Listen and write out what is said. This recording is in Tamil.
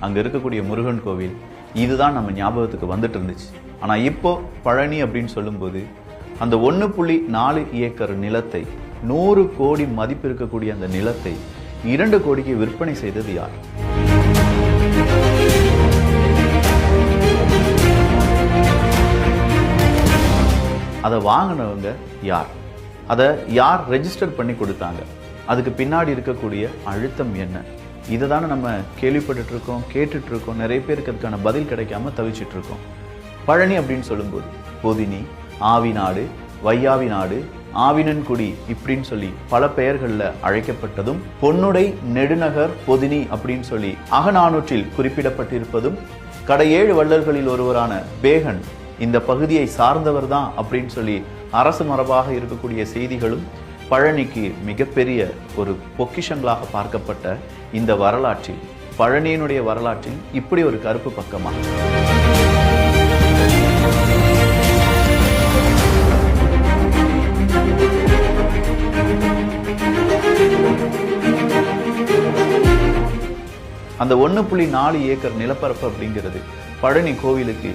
அங்கே இருக்கக்கூடிய முருகன் கோவில் இதுதான் நம்ம ஞாபகத்துக்கு வந்துட்டு இருந்துச்சு. ஆனால் இப்போ பழனி அப்படின்னு சொல்லும்போது அந்த 1.4 ஏக்கர் நிலத்தை 100 கோடி மதிப்பு இருக்கக்கூடிய அந்த நிலத்தை 2 கோடிக்கு விற்பனை செய்தது யார்? அதை வாங்கினவங்க யார்? அதை யார் ரெஜிஸ்டர் பண்ணி கொடுத்தாங்க? அதுக்கு பின்னாடி இருக்கக்கூடிய அழுத்தம் என்ன? இதை தானே நம்ம கேள்விப்பட்டு இருக்கோம், கேட்டுட்டு இருக்கோம். நிறைய பேருக்கு அதுக்கான பதில் கிடைக்காம தவிச்சிட்டு இருக்கோம். பழனி அப்படின்னு சொல்லும்போது பொதினி, ஆவிநாடு, வையாவிநாடு, ஆவினன்குடி இப்படின்னு சொல்லி பல பெயர்கள்ல அழைக்கப்பட்டதும், பொன்னுடை நெடுநகர் பொதினி அப்படின்னு சொல்லி அகநானூற்றில் குறிப்பிடப்பட்டிருப்பதும், கடை 7 வள்ளல்களில் ஒருவரான பேகன் இந்த பகுதியை சார்ந்தவர் தான் அப்படின்னு சொல்லி அரசு மரபாக இருக்கக்கூடிய செய்திகளும், பழனிக்கு மிகப்பெரிய ஒரு பொக்கிஷங்களாக பார்க்கப்பட்ட இந்த வரலாற்றில், பழனியினுடைய வரலாற்றில் இப்படி ஒரு கருப்பு பக்கமா? அந்த 1.4 ஏக்கர் நிலப்பரப்பு அப்படிங்கிறது பழனி கோவிலுக்கு